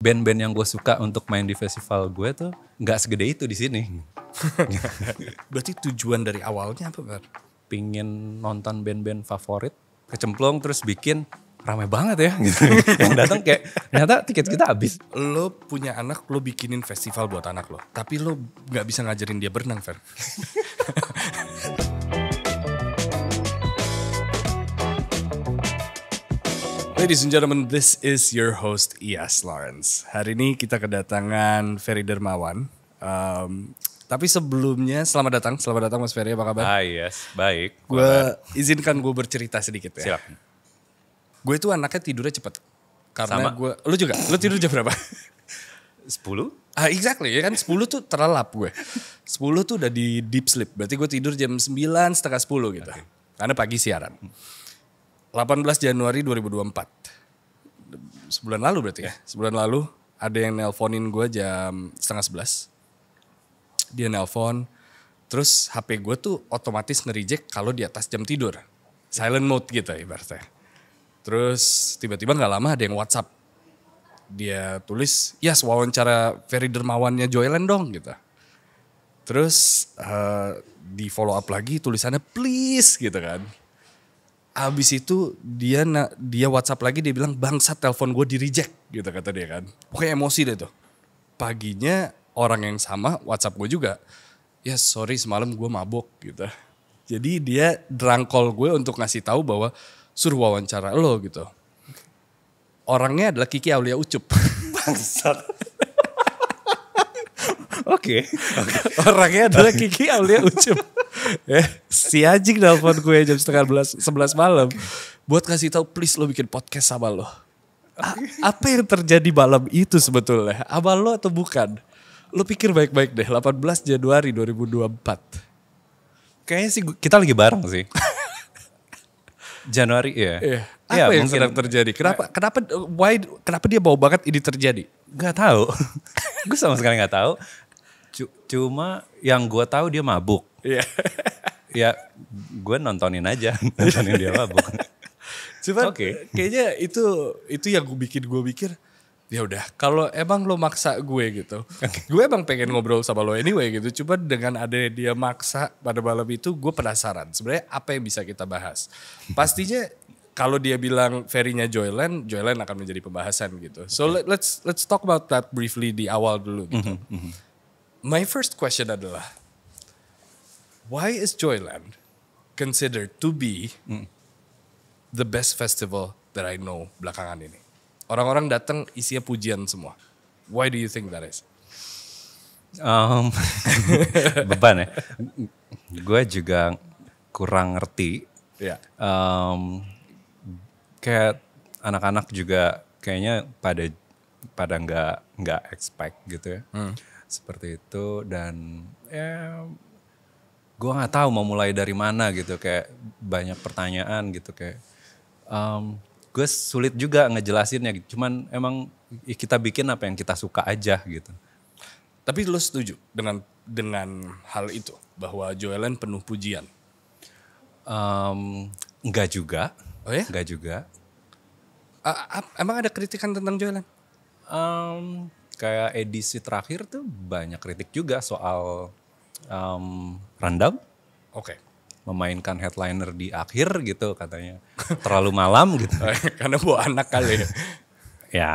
band-band yang gue suka untuk main di festival gue tuh nggak segede itu di sini. Berarti tujuan dari awalnya apa, Bar? Pingin nonton band-band favorit, kecemplung terus bikin ramai banget ya gitu. Yang datang kayak ternyata tiket kita habis. Lo punya anak, lo bikinin festival buat anak lo. Tapi lo gak bisa ngajarin dia berenang, Fer. Ladies and gentlemen, this is your host Iyas Lawrence. Hari ini kita kedatangan Ferry Dermawan. Tapi sebelumnya selamat datang Mas Ferry, apa kabar? Yes, baik. Izinkan gue bercerita sedikit ya. Silakan. Gue itu anaknya tidurnya cepet. Karena Sama. lu juga, lu tidur jam berapa? 10? Exactly, ya kan 10 tuh terlelap gue. 10 tuh udah di deep sleep, berarti gue tidur jam 9, setengah 10 gitu. Okay. Karena pagi siaran. 18 Januari 2024. Sebulan lalu berarti ya. Sebulan lalu ada yang nelponin gue jam setengah 11. Dia nelpon, terus HP gue tuh otomatis nge-reject kalau di atas jam tidur. Silent mode gitu ibaratnya. Terus tiba-tiba gak lama ada yang WhatsApp. Dia tulis, "Yes, wawancara Ferry Dermawannya Joyland dong," gitu. Terus di follow up lagi tulisannya please gitu kan. Abis itu dia WhatsApp lagi, dia bilang bangsat telepon gue di reject gitu kata dia kan. Pokoknya emosi deh tuh. Paginya orang yang sama WhatsApp gue juga. "Ya sorry semalam gue mabok," gitu. Jadi dia drangkol gue untuk ngasih tahu bahwa suruh wawancara lo gitu. Orangnya adalah Kiki Aulia Ucup. Bangsat. Oke. Orangnya adalah Kiki Aulia Ucup. Si anjing nelfon gue jam 11 malam. Buat kasih tahu please lo bikin podcast sama lo. Apa yang terjadi malam itu sebetulnya? Abal lo atau bukan? Lo pikir baik-baik deh, 18 Januari 2024. Kayaknya sih kita lagi bareng sih. Januari ya. Apa yang sedang terjadi? Kenapa dia bau banget ini terjadi? Gak tahu. Gue sama sekali gak tahu. Cuma yang gue tahu dia mabuk. Iya. Ya gue nontonin aja. Nontonin dia mabuk. Cuman kayaknya itu yang gue pikir. Ya udah, kalau emang lo maksa gue gitu. Gue emang pengen ngobrol sama lo anyway gitu. Cuma dengan ada dia maksa pada malam itu, gue penasaran. Sebenarnya apa yang bisa kita bahas? Pastinya kalau dia bilang Ferry-nya Joyland akan menjadi pembahasan gitu. So let's talk about that briefly di awal dulu gitu. My first question adalah, why is Joyland considered to be the best festival that I know belakangan ini? Orang-orang datang isinya pujian semua. Why do you think that is? Beban ya. Gue juga kurang ngerti. Ya. Kayak anak-anak juga kayaknya pada nggak expect gitu ya. Seperti itu dan ya gue nggak tahu mau mulai dari mana gitu, kayak banyak pertanyaan gitu kayak. Gue sulit juga ngejelasinnya, cuman emang kita bikin apa yang kita suka aja gitu. Tapi lo setuju dengan hal itu bahwa Joyland penuh pujian? Enggak juga. Oh ya? Enggak juga. Emang ada kritikan tentang Joyland? Kayak edisi terakhir tuh banyak kritik juga soal rundown. Oke. Memainkan headliner di akhir gitu katanya. Terlalu malam gitu. Karena bawa anak kali ya. Ya.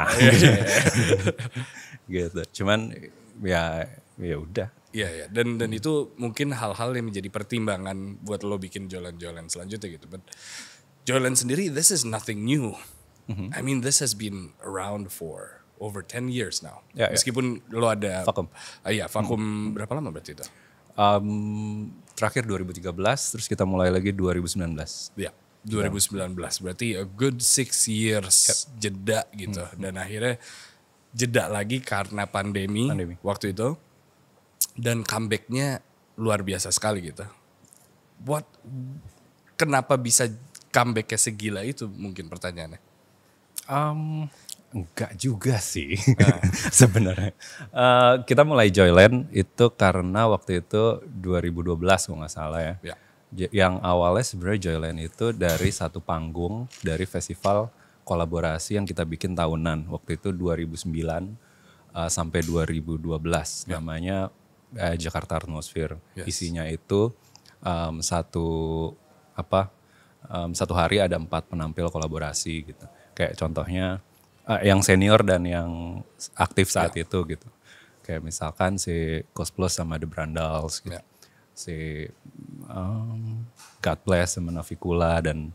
Gitu. Cuman ya udah. Iya. Dan itu mungkin hal-hal yang menjadi pertimbangan buat lo bikin Joyland selanjutnya gitu. But Joyland sendiri, this is nothing new. I mean, this has been around for over 10 years now. Ya, Meskipun lo ada vakum. Vakum berapa lama berarti itu? Terakhir 2013, terus kita mulai lagi 2019. Ya, 2019. Berarti a good 6 years jeda gitu. Dan akhirnya jeda lagi karena pandemi waktu itu. Dan comebacknya luar biasa sekali gitu. Kenapa bisa comebacknya segila itu mungkin pertanyaannya? Enggak juga sih sebenarnya. Kita mulai Joyland itu karena waktu itu 2012 kalau nggak salah ya. Yang awalnya sebenarnya Joyland itu dari satu panggung dari festival kolaborasi yang kita bikin tahunan. Waktu itu 2009 sampai 2012 namanya Jakarta Atmosphere. Isinya itu satu hari ada 4 penampil kolaborasi gitu. Kayak contohnya yang senior dan yang aktif saat itu gitu. Kayak misalkan si Cosplus sama The Brandals gitu. Si God Bless sama Navikula dan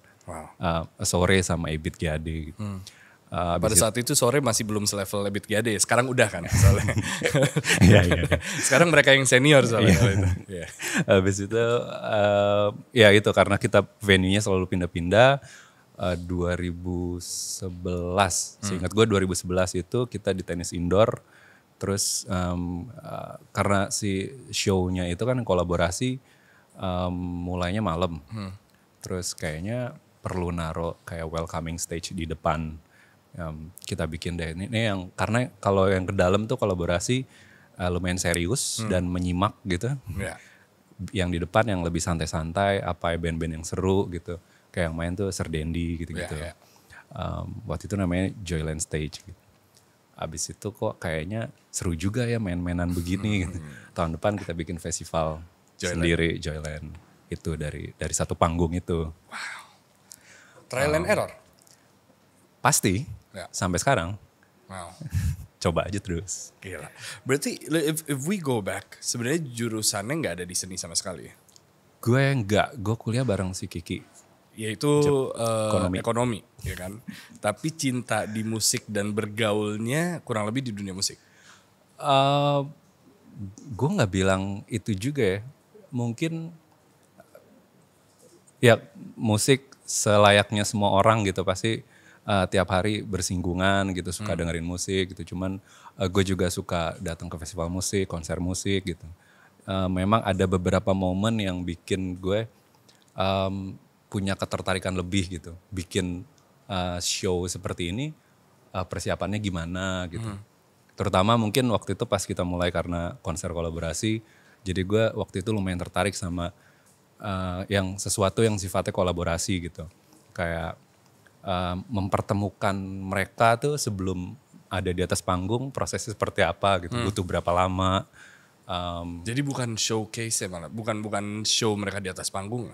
Sore sama Ebit Gyade gitu. Pada saat itu Sore masih belum selevel Ebit Gyade ya. Sekarang udah kan soalnya. Iya. Sekarang mereka yang senior soalnya. Habis itu ya itu karena kita venue-nya selalu pindah-pindah. 2011, seingat gue 2011 itu kita di tenis indoor. Terus karena si show-nya itu kan kolaborasi mulainya malam. Terus kayaknya perlu naruh kayak welcoming stage di depan. Kita bikin deh ini yang karena kalau yang ke dalam tuh kolaborasi lumayan serius dan menyimak gitu. Yang di depan yang lebih santai-santai, band-band yang seru gitu. Kayak yang main tuh Serdendi gitu-gitu. Waktu itu namanya Joyland Stage gitu. Abis itu kok kayaknya seru juga ya main-mainan begini gitu. Tahun depan kita bikin festival sendiri Joyland. Itu dari satu panggung itu. Wow. Trial and error? Pasti. Sampai sekarang. Wow. Coba aja terus. Gila. Berarti if we go back, sebenarnya jurusannya nggak ada di seni sama sekali ya? Gue enggak. Gue kuliah bareng si Kiki. Yaitu ekonomi, ya kan? Tapi cinta di musik dan bergaulnya kurang lebih di dunia musik. Gue nggak bilang itu juga ya. Mungkin ya musik selayaknya semua orang gitu pasti tiap hari bersinggungan gitu suka dengerin musik gitu. Cuman gue juga suka datang ke festival musik, konser musik gitu. Memang ada beberapa momen yang bikin gue punya ketertarikan lebih gitu. Bikin show seperti ini persiapannya gimana gitu. Terutama mungkin waktu itu pas kita mulai karena konser kolaborasi. Jadi gue waktu itu lumayan tertarik sama yang sesuatu yang sifatnya kolaborasi gitu. Kayak mempertemukan mereka tuh sebelum ada di atas panggung prosesnya seperti apa gitu. Butuh berapa lama. Jadi bukan showcase ya malah. Bukan show mereka di atas panggung.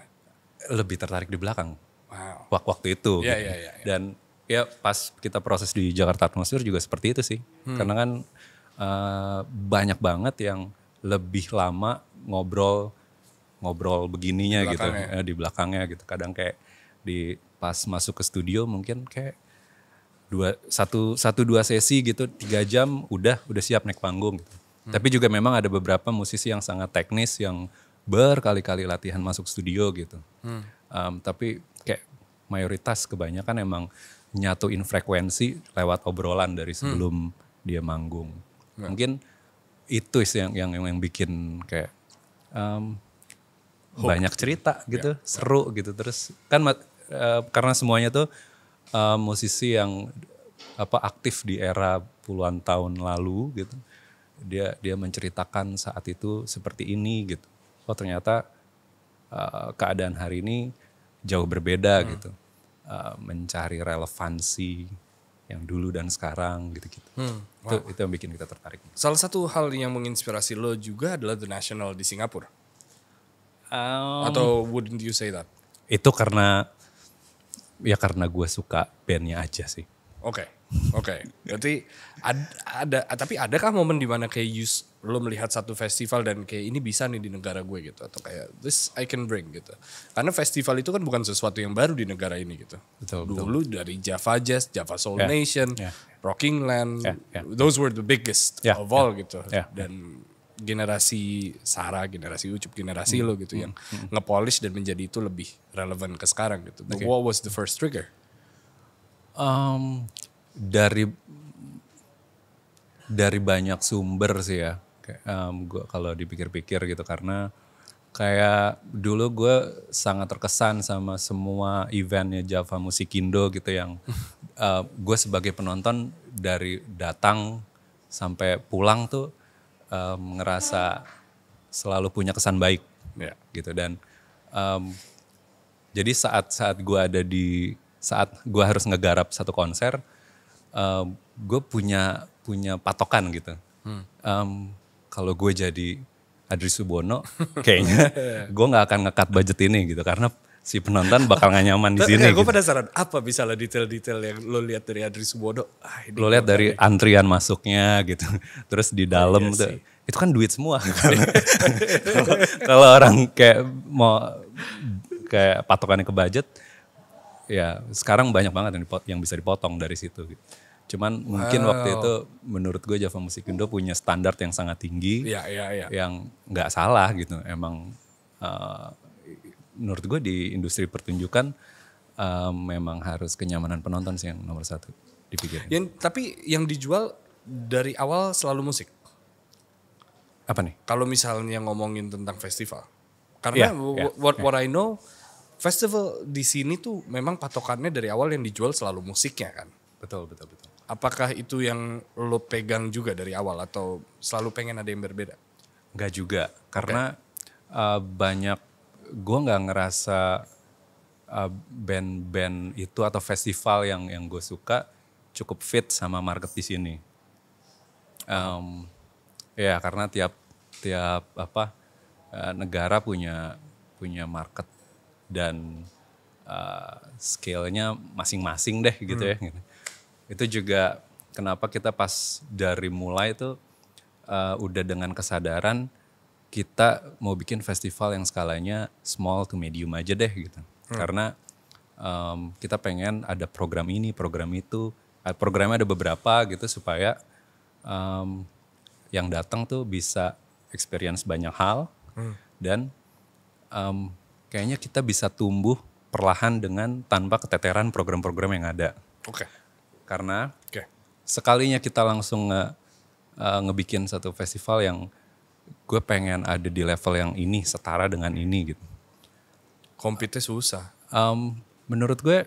Lebih tertarik di belakang. Wow. Waktu itu. Iya, gitu. iya. Dan ya pas kita proses di Jakarta Atmosphere juga seperti itu sih. Karena kan banyak banget yang lebih lama ngobrol begininya gitu di belakangnya gitu. Kadang kayak pas masuk ke studio mungkin kayak satu dua sesi gitu 3 jam udah siap naik panggung gitu. Tapi juga memang ada beberapa musisi yang sangat teknis yang berkali-kali latihan masuk studio gitu. Tapi kayak mayoritas kebanyakan emang nyatuin frekuensi lewat obrolan dari sebelum dia manggung. Mungkin itu sih yang bikin kayak banyak cerita gitu, seru gitu. Terus kan karena semuanya tuh musisi yang aktif di era puluhan tahun lalu gitu. Dia menceritakan saat itu seperti ini gitu. Oh ternyata keadaan hari ini jauh berbeda gitu. Mencari relevansi yang dulu dan sekarang gitu-gitu. Itu yang bikin kita tertarik. Salah satu hal yang menginspirasi lo juga adalah The National di Singapura. Atau wouldn't you say that? Itu karena gue suka bandnya aja sih. Oke. Berarti tapi adakah momen di mana kayak lo melihat satu festival dan kayak ini bisa nih di negara gue gitu, atau kayak this I can bring gitu. Karena festival itu kan bukan sesuatu yang baru di negara ini gitu. Dulu dari Java Jazz, Java Soul Nation, Rocking Land, those were the biggest of all gitu. Dan generasi Sarah, generasi Ucup, generasi lo gitu yang nge-polish dan menjadi itu lebih relevan ke sekarang gitu. But what was the first trigger? Dari banyak sumber sih ya. Gua kalau dipikir-pikir gitu karena kayak dulu gue sangat terkesan sama semua eventnya Java Musikindo gitu yang gue sebagai penonton dari datang sampai pulang tuh ngerasa selalu punya kesan baik gitu. Dan jadi saat gue ada di saat gue harus ngegarap satu konser, gue punya patokan gitu. Kalau gue jadi Adri Subono, kayaknya gue nggak akan nge-cut budget ini gitu, karena si penonton bakal gak nyaman di sini. Gue Gitu. penasaran apa misalnya detail-detail yang lo lihat dari Adri Subono? Lo lihat dari antrian masuknya gitu, terus di dalam tuh, itu kan duit semua. Kalau orang kayak mau kayak patokannya ke budget, ya sekarang banyak banget yang bisa dipotong dari situ. Gitu. Cuman mungkin waktu itu menurut gue Java Musik Indo punya standar yang sangat tinggi, yang nggak salah gitu. Emang menurut gue di industri pertunjukan memang harus kenyamanan penonton sih yang nomor satu dipikirin. Tapi yang dijual dari awal selalu musik. Apa nih? Kalau misalnya ngomongin tentang festival, karena what I know, festival di sini tuh memang patokannya dari awal yang dijual selalu musiknya kan. Betul. Apakah itu yang lo pegang juga dari awal atau selalu pengen ada yang berbeda? Enggak juga, karena banyak, gue nggak ngerasa band-band itu atau festival yang gue suka cukup fit sama market di sini. Ya karena tiap negara punya market dan scale-nya masing-masing deh gitu ya. Itu juga kenapa kita pas dari mulai tuh udah dengan kesadaran kita mau bikin festival yang skalanya small to medium aja deh gitu. Karena kita pengen ada program ini, program itu. Programnya ada beberapa gitu supaya yang datang tuh bisa experience banyak hal. Dan kayaknya kita bisa tumbuh perlahan dengan tanpa keteteran program-program yang ada. Karena sekalinya kita langsung ngebikin satu festival yang gue pengen ada di level yang ini, setara dengan ini gitu. Compete-nya susah. Menurut gue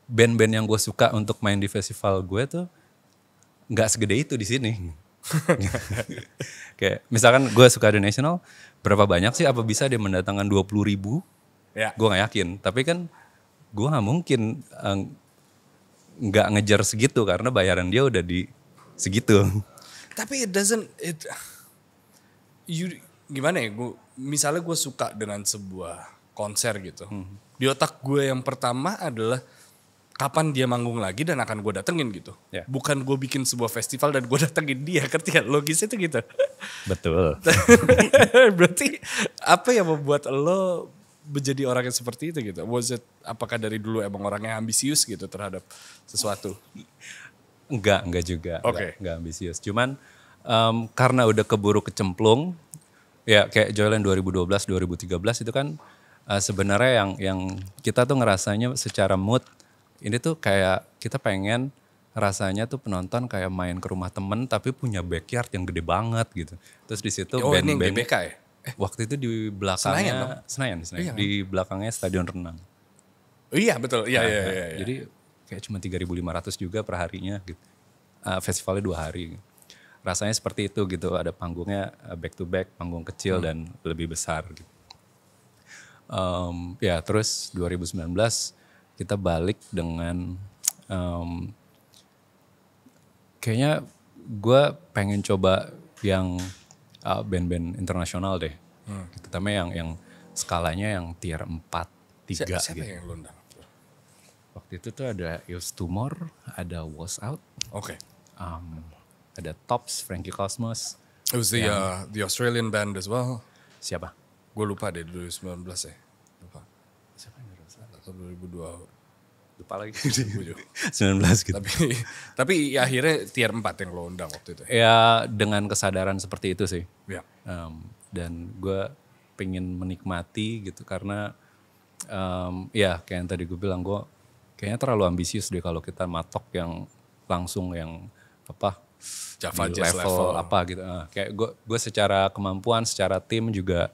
band-band yang gue suka untuk main di festival gue tuh nggak segede itu di sini. Kayak misalkan gue suka The National, berapa banyak sih apa bisa dia mendatangkan 20.000? Gue gak yakin, tapi kan gue gak mungkin nggak ngejar segitu karena bayaran dia udah di segitu. Tapi gimana ya? Misalnya gue suka dengan sebuah konser gitu. Di otak gue yang pertama adalah kapan dia manggung lagi dan akan gue datengin gitu. Bukan gue bikin sebuah festival dan gue datengin dia. Ketika logisnya itu gitu. Betul. Berarti apa yang membuat lo menjadi orang yang seperti itu gitu? Apakah dari dulu emang orangnya ambisius gitu terhadap sesuatu? Enggak juga. Enggak ambisius. Cuman karena udah keburu kecemplung, ya kayak Joyland 2012, 2013 itu kan sebenarnya yang kita tuh ngerasanya secara mood, ini tuh kayak kita pengen rasanya tuh penonton kayak main ke rumah temen tapi punya backyard yang gede banget gitu. Terus di situ band-band. Ini GBK ya? Waktu itu di belakangnya Senayan. Iya, di belakangnya Stadion Renang. Iya betul, iya. Jadi kayak cuma 3.500 juga per harinya gitu. Festivalnya 2 hari. Rasanya seperti itu gitu, ada panggungnya back to back, panggung kecil dan lebih besar gitu. Ya terus 2019 kita balik dengan kayaknya gue pengen coba yang band-band internasional deh. Terutama yang skalanya yang tier 4, 3 Siapa gitu. yang lo undang? Waktu itu tuh ada Eus Tumor, ada Was Out. Ada Tops, Frankie Cosmos. It was the Australian band as well. Siapa? Gue lupa deh 2019 ya. Lupa. Siapa yang dari sana? Atau 2002. Lupa lagi. 19 gitu. Tapi ya akhirnya tier 4 yang lo undang waktu itu. Ya dengan kesadaran seperti itu sih. Ya. Dan gue pengen menikmati gitu karena ya kayak yang tadi gue bilang, gue kayaknya terlalu ambisius deh kalau kita matok yang langsung yang apa Java di Jazz level apa gitu. Kayak gue secara kemampuan, secara tim juga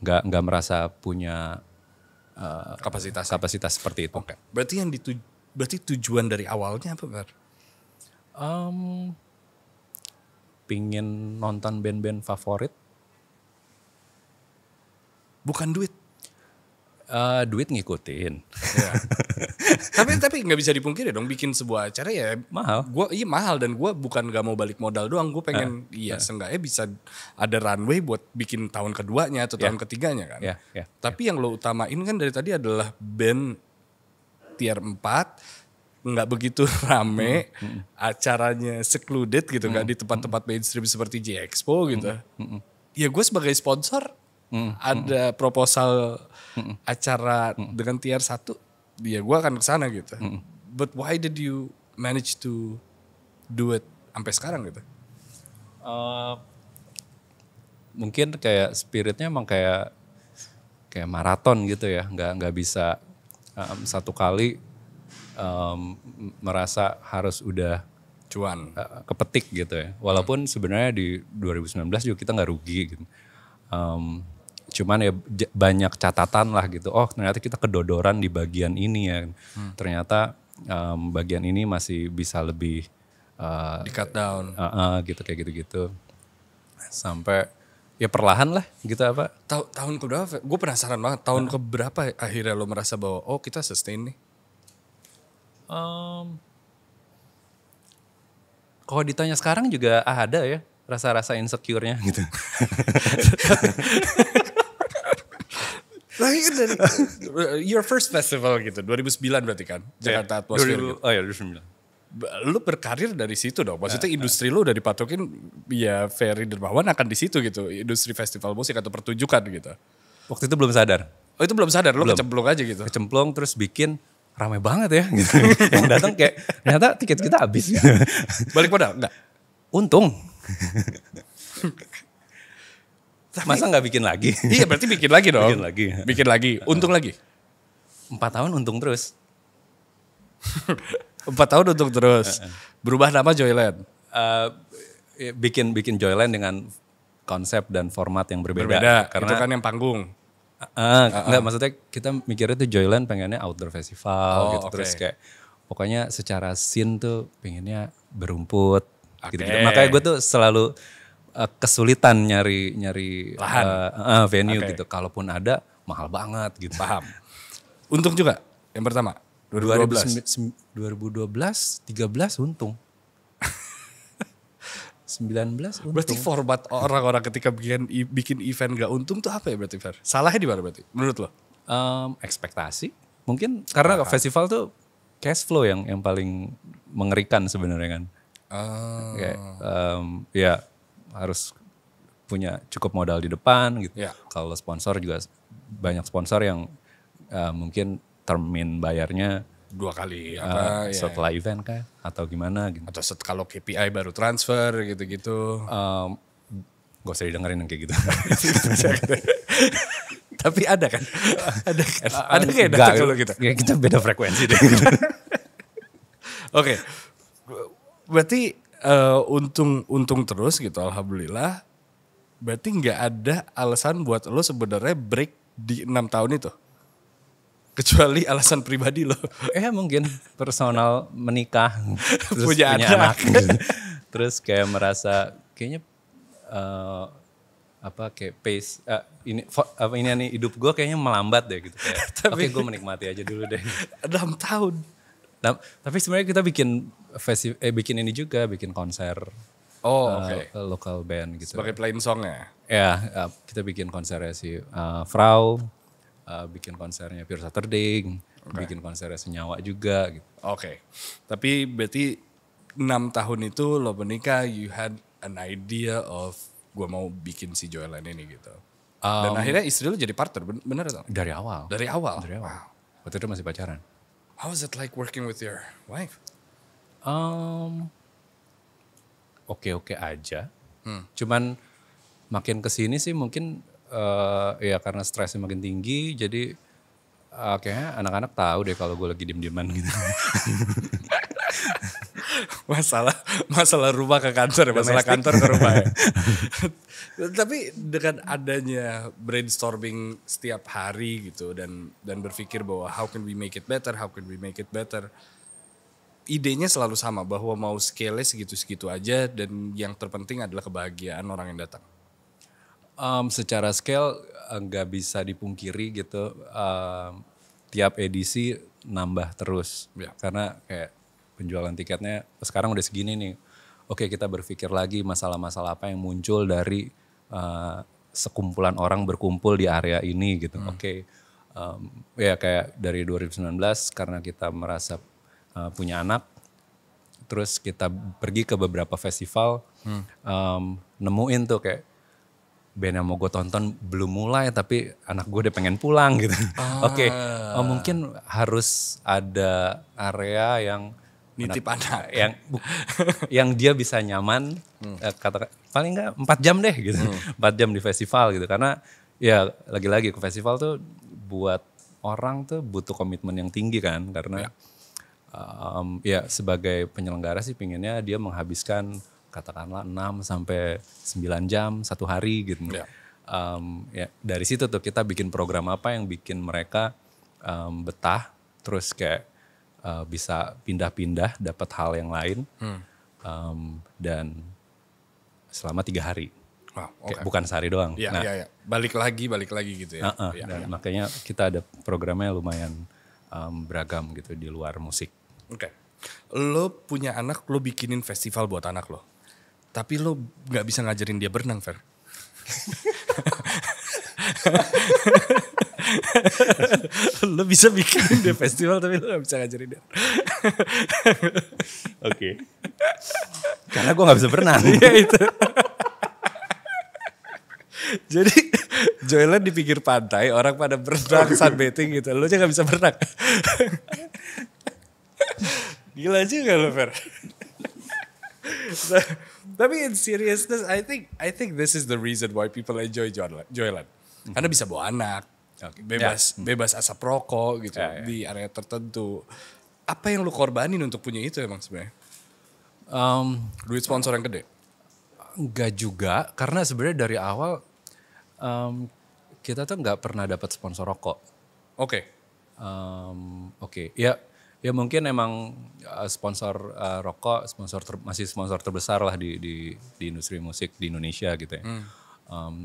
nggak merasa punya kapasitas seperti itu. Berarti tujuan dari awalnya apa, Bar? Pingin nonton band-band favorit. Bukan duit. Duit ngikutin. Ya. tapi nggak bisa dipungkiri dong bikin sebuah acara ya Mahal. Iya mahal dan gue bukan gak mau balik modal doang. Gue pengen seenggaknya bisa ada runway buat bikin tahun keduanya atau tahun ketiganya kan. Tapi yang lo utamain kan dari tadi adalah band tier 4 nggak begitu rame, acaranya secluded gitu kan di tempat-tempat mainstream seperti J Expo gitu. Ya gue sebagai sponsor ada proposal acara dengan tier 1, ya gue akan kesana gitu. But why did you manage to do it sampai sekarang gitu? Mungkin kayak spiritnya emang kayak maraton gitu ya, nggak bisa satu kali merasa harus udah Cuan. kepetik gitu ya. Walaupun sebenarnya di 2019 juga kita nggak rugi gitu. Cuman ya banyak catatan lah gitu. Oh ternyata kita kedodoran di bagian ini ya. Ternyata bagian ini masih bisa lebih Di cut down. gitu kayak gitu-gitu. Sampai ya perlahan lah gitu apa. Tahun keberapa? Gue penasaran banget. Tahun keberapa akhirnya lo merasa bahwa oh kita sustain nih? Kalau ditanya sekarang juga ada ya rasa-rasa insecure-nya gitu. Your first festival gitu, 2009 berarti kan? Jakarta Atmosphere gitu. Oh ya 2009. Lu berkarir dari situ dong. Maksudnya industri lu udah dipatokin ya Ferry Dermawan akan di situ gitu. Industri festival musik atau pertunjukan gitu. Waktu itu belum sadar. Oh itu belum sadar, lu Belum. kecemplung aja gitu. Kecemplung terus bikin ramai banget ya gitu. Yang datang kayak ternyata tiket kita habis. Balik modal? Enggak. Untung. Masa nggak bikin lagi? Iya berarti bikin lagi dong. Bikin lagi. Bikin lagi. Untung lagi. 4 tahun untung terus. 4 tahun untung terus. Berubah nama Joyland. Bikin Joyland dengan konsep dan format yang berbeda. Berbeda. Karena Itu kan yang panggung. enggak maksudnya kita mikirnya tuh Joyland pengennya outdoor festival gitu. oke. Terus kayak pokoknya secara scene tuh pengennya berumput. Oke. Gitu-gitu. Makanya gue tuh selalu kesulitan nyari Lahan. venue Oke. gitu. Kalaupun ada mahal banget gitu. Paham. Untung juga yang pertama. 2012. 2012, 13 untung. 19 untung. Berarti format orang-orang ketika bikin event gak untung tuh apa ya berarti Fer? Salahnya di mana berarti menurut lo? Ekspektasi. Mungkin karena festival tuh cash flow yang paling mengerikan sebenarnya kan. Kayak, ya harus punya cukup modal di depan gitu. Ya. Kalau sponsor juga banyak sponsor yang mungkin termin bayarnya 2 kali apa ya. setelah event kan atau gimana gitu. Atau kalau KPI baru transfer gitu-gitu. Gak usah didengerin yang kayak gitu. Tapi ada kan? Ada kan? Ada kayak data kalau kita. Ya, kita beda frekuensi deh. Oke. Berarti untung terus gitu alhamdulillah. Berarti nggak ada alasan buat lo sebenarnya break di 6 tahun itu. Kecuali alasan pribadi lo. Mungkin personal menikah, terus Punya punya anak. anak. Terus kayak merasa kayaknya kayak pace ini hidup gue kayaknya melambat deh gitu kayak. Oke, gue menikmati aja dulu deh. 6 tahun. Nah, tapi sebenarnya kita bikin ini juga, bikin konser Oke. lokal band gitu. Sebagai plain song ya. Ya, kita bikin konsernya si Frau, bikin konsernya Pure Saturday, bikin konsernya Senyawa juga gitu. Oke. Tapi berarti 6 tahun itu lo menikah, you had an idea of gue mau bikin si Joyland ini gitu. Dan akhirnya istri lo jadi partner, bener atau? Dari awal. Dari awal? Wow. Waktu itu masih pacaran. How is it like working with your wife? Oke aja. Cuman makin kesini sih mungkin ya karena stresnya makin tinggi, jadi kayaknya anak-anak tahu deh kalau gue lagi diem-dieman gitu. masalah rumah ke kantor, masalah kantor ke rumah ya. Tapi dengan adanya brainstorming setiap hari gitu dan berpikir bahwa how can we make it better, idenya selalu sama bahwa mau scale segitu-segitu aja dan yang terpenting adalah kebahagiaan orang yang datang. Secara scale nggak bisa dipungkiri gitu. Tiap edisi nambah terus. Ya. Karena kayak penjualan tiketnya sekarang udah segini nih. Oke, kita berpikir lagi masalah-masalah apa yang muncul dari sekumpulan orang berkumpul di area ini gitu. Oke, ya kayak dari 2019 karena kita merasa punya anak, terus kita pergi ke beberapa festival, nemuin tuh kayak band yang mau gue tonton belum mulai tapi anak gue udah pengen pulang gitu. Oke, mungkin harus ada area yang Nitip anak. yang dia bisa nyaman, kata paling nggak 4 jam deh gitu, 4 jam di festival gitu. Karena ya lagi-lagi ke festival tuh buat orang tuh butuh komitmen yang tinggi kan, karena ya sebagai penyelenggara sih pinginnya dia menghabiskan katakanlah 6 sampai 9 jam satu hari gitu. Ya. Ya dari situ tuh kita bikin program apa yang bikin mereka betah, terus kayak bisa pindah-pindah dapat hal yang lain, dan selama 3 hari. Wow, Kayak bukan sehari doang. Iya, Nah, iya. Balik lagi gitu ya. Iya, dan iya. makanya kita ada programnya lumayan beragam gitu di luar musik. Oke. Lo punya anak, lo bikinin festival buat anak lo. Tapi lo gak bisa ngajarin dia berenang, Fer. Lo bisa bikinin dia festival tapi lo gak bisa ngajarin dia. Oke. Karena gue gak bisa berenang. Iya itu. Jadi Joyland di pinggir pantai, orang pada berenang, sunbathing gitu. Lo aja gak bisa berenang. Gila juga lo, Fer. Tapi in seriousness, I think this is the reason why people enjoy Joyland. Karena bisa bawa anak, bebas asap rokok gitu di area tertentu. Apa yang lu korbanin untuk punya itu emang sebenarnya? Duit sponsor yang gede? Enggak juga, karena sebenarnya dari awal kita tuh nggak pernah dapat sponsor rokok. Oke. Oke, ya mungkin emang sponsor rokok, masih sponsor terbesar lah di industri musik di Indonesia gitu ya.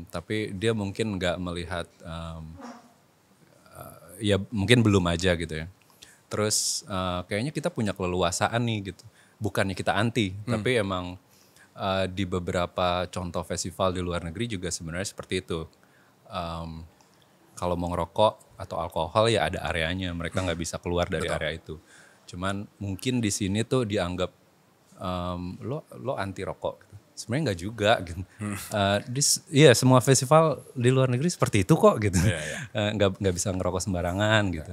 Tapi dia mungkin nggak melihat, ya mungkin belum aja gitu ya. Terus kayaknya kita punya keleluasaan nih gitu. Bukannya kita anti, tapi emang di beberapa contoh festival di luar negeri juga sebenarnya seperti itu. Kalau mau ngerokok atau alkohol ya ada areanya, mereka nggak bisa keluar dari area itu. Cuman mungkin di sini tuh dianggap lo anti rokok. Gitu. Sebenarnya nggak juga gitu. Iya semua festival di luar negeri seperti itu kok gitu. Nggak bisa ngerokok sembarangan gitu.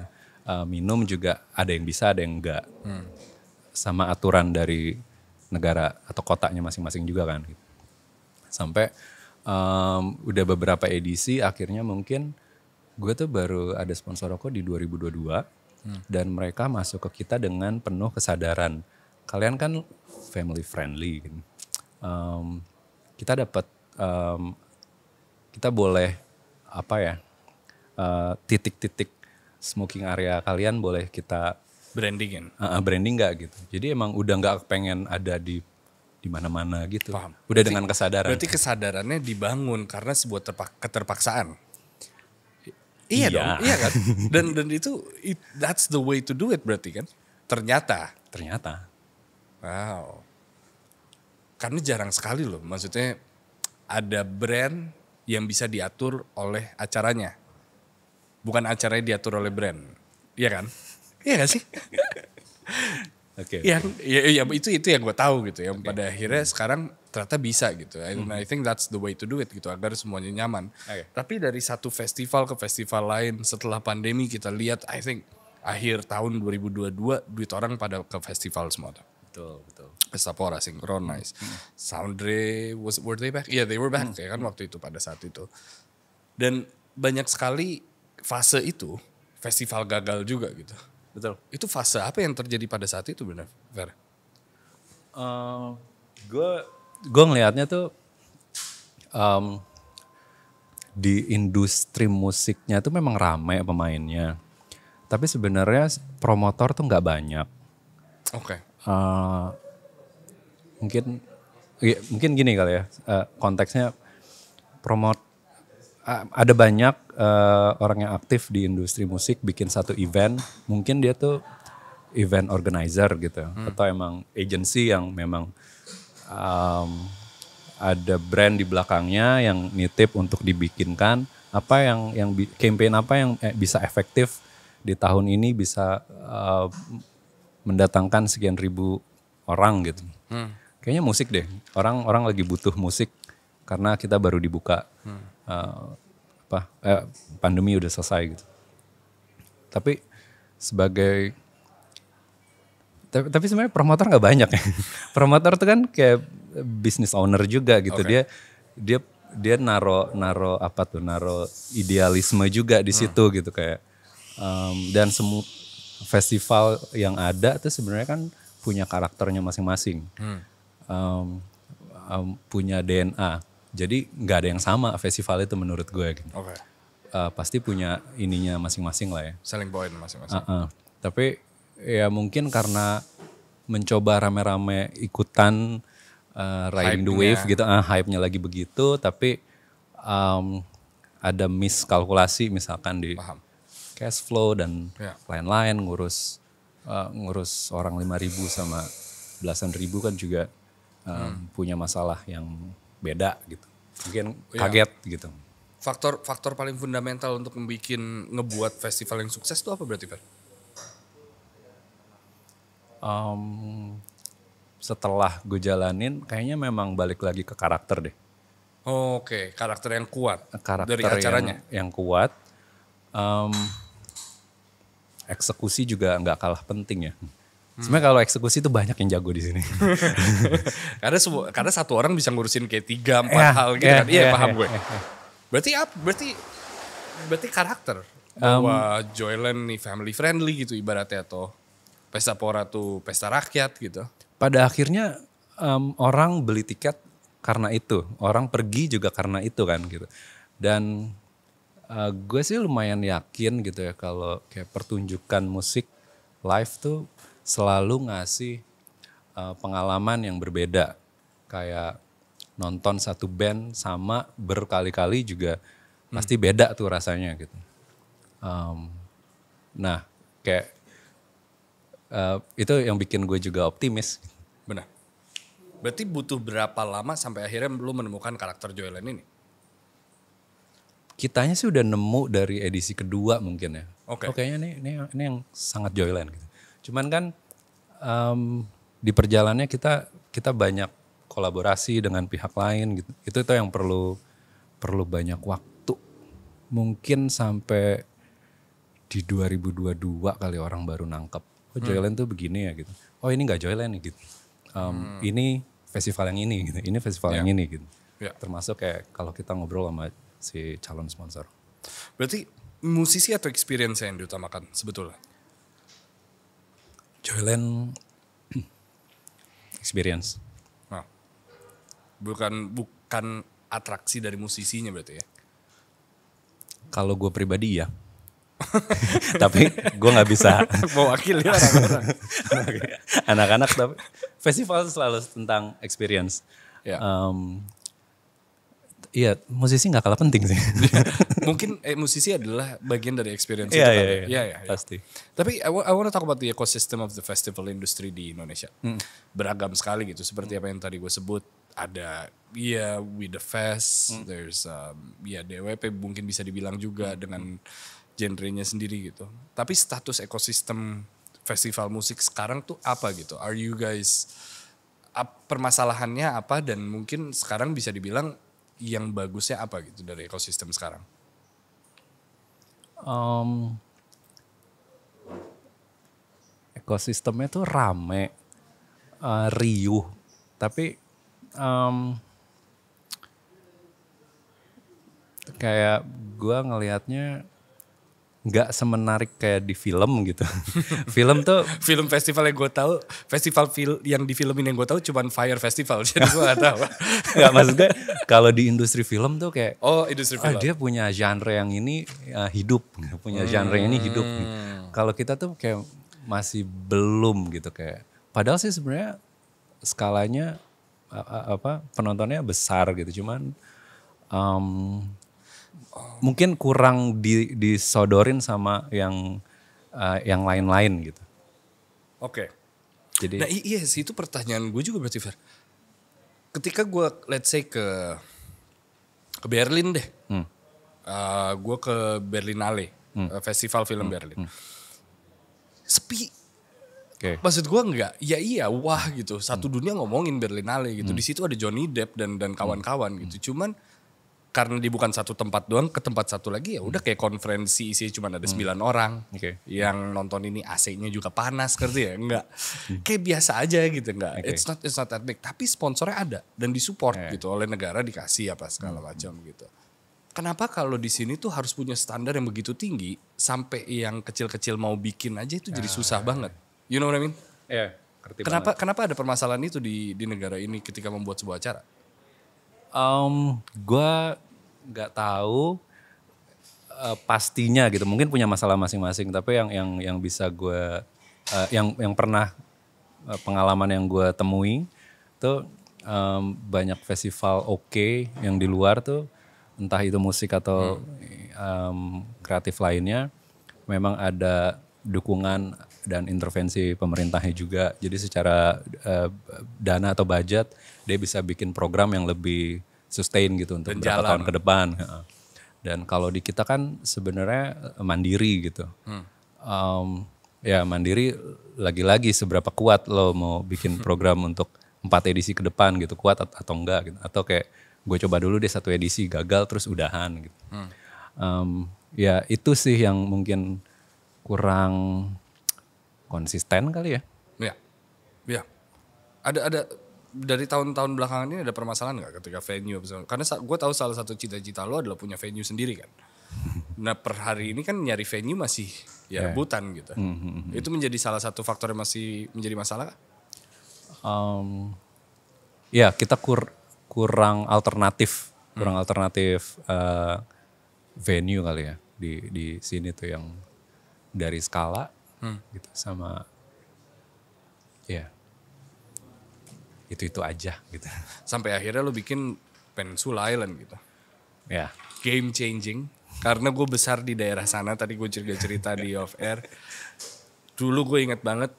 Minum juga ada yang bisa, ada yang enggak. Sama aturan dari negara atau kotanya masing-masing juga kan. Gitu. Sampai udah beberapa edisi akhirnya mungkin gue tuh baru ada sponsor rokok di 2022 dan mereka masuk ke kita dengan penuh kesadaran. Kalian kan family friendly. Gitu. Kita dapat, kita boleh apa ya, titik-titik smoking area kalian boleh kita Brandingin. Branding nggak gitu. Jadi emang udah nggak pengen ada di mana-mana gitu. Paham. Udah dengan kesadaran. Berarti kesadarannya dibangun karena sebuah keterpaksaan. Iya dong, iya kan? Dan itu that's the way to do it berarti kan? Ternyata. Wow. Karena jarang sekali loh, maksudnya ada brand yang bisa diatur oleh acaranya. Bukan acaranya diatur oleh brand. Iya kan? Iya gak sih? Oke. Ya, itu yang gue tahu gitu. Yang pada akhirnya sekarang ternyata bisa gitu. And I think that's the way to do it gitu agar semuanya nyaman. Tapi dari satu festival ke festival lain setelah pandemi kita lihat, I think akhir tahun 2022 duit orang pada ke festival semua. Betul. Pestapora, Synchronize, Soundray, were they back? Iya, they were back ya kan waktu itu pada saat itu. Dan banyak sekali fase itu festival gagal juga gitu. Betul. Itu fase apa yang terjadi pada saat itu benar, Fer? Gue ngelihatnya tuh di industri musiknya tuh memang ramai pemainnya. Tapi sebenarnya promotor tuh nggak banyak. Oke. Mungkin gini kali ya, konteksnya ada banyak orang yang aktif di industri musik bikin satu event, mungkin dia tuh event organizer gitu, atau emang agency yang memang ada brand di belakangnya yang nitip untuk dibikinkan apa yang campaign apa yang bisa efektif di tahun ini bisa mendatangkan sekian ribu orang gitu. Kayaknya musik deh. Orang lagi butuh musik karena kita baru dibuka pandemi udah selesai gitu. Tapi tapi sebenarnya promotor nggak banyak ya. Promotor tuh kan kayak business owner juga gitu. Okay. Dia naro idealisme juga di situ gitu kayak dan semua festival yang ada tuh sebenarnya kan punya karakternya masing-masing. Punya DNA. Jadi nggak ada yang sama festival itu menurut gue gitu. Okay. Pasti punya ininya masing-masing lah ya. Selling point masing-masing. Tapi ya mungkin karena mencoba rame-rame ikutan riding the wave gitu, hype-nya lagi begitu, tapi ada miskalkulasi misalkan di cash flow dan lain-lain, ngurus orang 5.000 sama belasan ribu kan juga punya masalah yang beda gitu. Mungkin kaget gitu. Faktor paling fundamental untuk ngebuat festival yang sukses itu apa berarti, Fer? Setelah gue jalanin kayaknya memang balik lagi ke karakter deh. Oke, karakter yang kuat Karakter dari acaranya. yang kuat. Eksekusi juga nggak kalah penting ya. Sebenarnya kalau eksekusi itu banyak yang jago di sini. karena satu orang bisa ngurusin kayak 3-4 hal gitu kan. Iya, paham gue. Berarti apa? Berarti karakter. Bahwa Joyland nih family friendly gitu ibaratnya, atau Pesta Pora tuh pesta rakyat gitu. Pada akhirnya orang beli tiket karena itu. Orang pergi juga karena itu kan gitu. Dan gue sih lumayan yakin gitu ya kalau kayak pertunjukan musik live tuh selalu ngasih pengalaman yang berbeda. Kayak nonton satu band sama berkali-kali juga pasti beda tuh rasanya gitu. Nah kayak itu yang bikin gue juga optimis. Benar. Berarti butuh berapa lama sampai akhirnya lu menemukan karakter Joyland ini? Kitanya sih udah nemu dari edisi kedua mungkin ya. Oke. Kayaknya ini yang sangat Joyland gitu. Cuman kan di perjalanannya kita banyak kolaborasi dengan pihak lain gitu. Itu yang perlu banyak waktu. Mungkin sampai di 2022 kali orang baru nangkep. Oh Joyland tuh begini ya gitu. Oh ini gak Joyland nih gitu. Ini festival yang ini gitu. Ini festival yang ini gitu. Termasuk kayak kalau kita ngobrol sama si calon sponsor. Berarti musisi atau experience yang diutamakan sebetulnya? Joyland experience. Nah, bukan atraksi dari musisinya berarti ya? Kalau gue pribadi ya. Tapi gue nggak bisa mewakili anak-anak. Tapi festival selalu tentang experience. Iya, musisi nggak kalah penting sih. Mungkin musisi adalah bagian dari experience itu kan. Iya, pasti. Tapi I want to talk about the ecosystem of the festival industry di Indonesia. Beragam sekali gitu, seperti apa yang tadi gue sebut. Ada With The Fest, there's DWP mungkin bisa dibilang juga dengan genrenya sendiri gitu. Tapi status ekosistem festival musik sekarang tuh apa gitu? Are you guys, permasalahannya apa, dan mungkin sekarang bisa dibilang yang bagusnya apa gitu dari ekosistem sekarang? Ekosistemnya tuh rame, riuh, tapi kayak gue ngelihatnya nggak semenarik kayak di film gitu. Film tuh film festival yang gue tahu, festival yang di filmin yang gue tahu cuman Fire Festival, jadi gue nggak tahu. Nggak, maksudnya kalau di industri film tuh kayak industri film. Dia punya genre yang ini hidup, punya genre yang ini hidup. Kalau kita tuh kayak masih belum gitu kayak. Padahal sih sebenarnya skalanya penontonnya besar gitu, cuman mungkin kurang disodorin sama yang lain-lain gitu. Oke. Jadi Nah iya sih itu pertanyaan gue juga berarti Fer. Ketika gue let's say ke Berlin deh. Gue ke Berlinale, festival film Berlin. Sepi. oke. Maksud gue enggak, ya iya wah gitu. Satu dunia ngomongin Berlinale gitu. Di situ ada Johnny Depp dan kawan-kawan gitu. Cuman karena di bukan satu tempat doang, ke tempat satu lagi ya udah kayak konferensi isinya cuma ada 9 orang. Oke. Yang nonton ini AC-nya juga panas ngerti ya? Enggak. Kayak biasa aja gitu enggak. Oke. It's not that big. Tapi sponsornya ada dan disupport gitu oleh negara, dikasih apa segala macam gitu. Kenapa kalau di sini tuh harus punya standar yang begitu tinggi sampai yang kecil-kecil mau bikin aja itu jadi susah banget. You know what I mean? Iya, ngerti banget. Kenapa ada permasalahan itu di negara ini ketika membuat sebuah acara? Gue nggak tahu pastinya gitu. Mungkin punya masalah masing-masing. Tapi yang bisa gue yang pernah pengalaman yang gue temui tuh banyak festival oke yang di luar tuh entah itu musik atau kreatif lainnya memang ada dukungan dan intervensi pemerintahnya juga. Jadi secara dana atau budget dia bisa bikin program yang lebih sustain gitu untuk beberapa tahun ke depan. Dan kalau di kita kan sebenarnya mandiri gitu. Ya mandiri lagi-lagi seberapa kuat lo mau bikin program untuk 4 edisi ke depan gitu, kuat atau enggak gitu. Atau kayak gue coba dulu deh 1 edisi gagal terus udahan gitu. Ya itu sih yang mungkin kurang konsisten kali ya. Ya, ya. Ada dari tahun-tahun belakangan ini ada permasalahan nggak ketika venue? Karena gue tahu salah satu cita-cita lo adalah punya venue sendiri kan. Nah per hari ini kan nyari venue masih ya rebutan gitu. Itu menjadi salah satu faktor yang masih menjadi masalah kah? Ya kita kurang alternatif venue kali ya di sini tuh yang dari skala gitu sama ya itu aja gitu. Sampai akhirnya lo bikin Peninsula Island gitu. Ya. Game changing. Karena gue besar di daerah sana, tadi gue cerita di off air. Dulu gue inget banget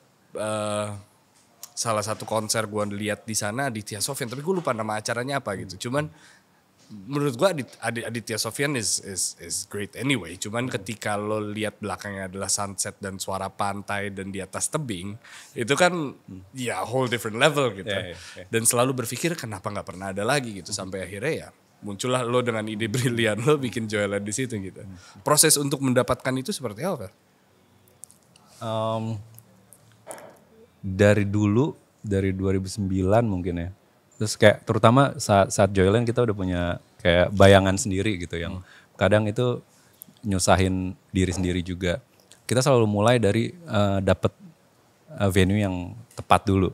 salah satu konser gue lihat di sana Aditya Sofyan, tapi gue lupa nama acaranya apa gitu. Cuman menurut gue Aditya Sofyan is great anyway. Cuman ketika lo lihat belakangnya adalah sunset dan suara pantai dan di atas tebing, itu kan ya whole different level gitu. Dan selalu berpikir kenapa nggak pernah ada lagi gitu. Sampai akhirnya ya muncullah lo dengan ide brilian lo bikin Joyland di situ gitu. Proses untuk mendapatkan itu seperti apa? Dari 2009 mungkin ya. Terus kayak terutama saat Joyland kita udah punya kayak bayangan sendiri gitu yang kadang itu nyusahin diri sendiri juga. Kita selalu mulai dari dapet venue yang tepat dulu.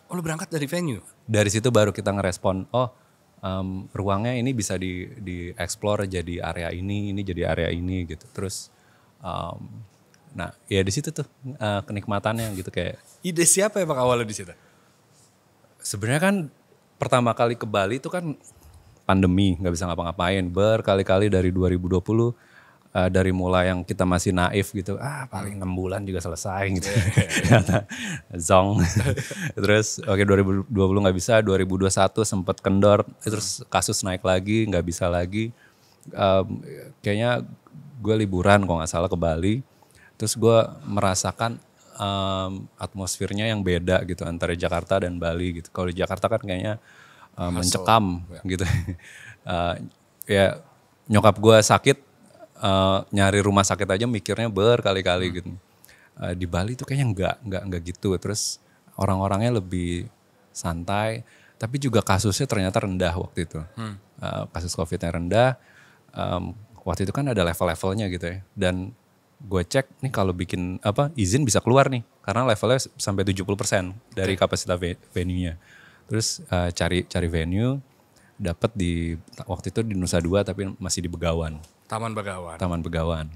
Oh lo berangkat dari venue? Dari situ baru kita ngerespon, ruangnya ini bisa di-explore jadi area ini jadi area ini gitu. Terus nah ya di situ tuh kenikmatannya gitu kayak. Ide siapa yang awalnya di situ? Sebenarnya kan pertama kali ke Bali itu kan pandemi, nggak bisa ngapa-ngapain. Berkali-kali dari 2020 dari mulai yang kita masih naif gitu, paling 6 bulan juga selesai gitu. Zong. Terus oke 2020 nggak bisa, 2021 sempat kendor, terus kasus naik lagi, nggak bisa lagi. Kayaknya gue liburan kalau nggak salah ke Bali, terus gue merasakan atmosfernya yang beda gitu antara Jakarta dan Bali gitu. Kalau di Jakarta kan kayaknya mencekam gitu. Ya nyokap gue sakit, nyari rumah sakit aja mikirnya berkali-kali gitu. Di Bali tuh kayaknya enggak gitu. Terus orang-orangnya lebih santai, tapi juga kasusnya ternyata rendah waktu itu. Kasus COVID-nya rendah. Waktu itu kan ada level-levelnya gitu ya. Dan gue cek nih kalau bikin izin bisa keluar nih karena levelnya sampai 70% dari kapasitas venue-nya. Terus cari venue, dapat di waktu itu di Nusa Dua tapi masih di Begawan. Taman Begawan.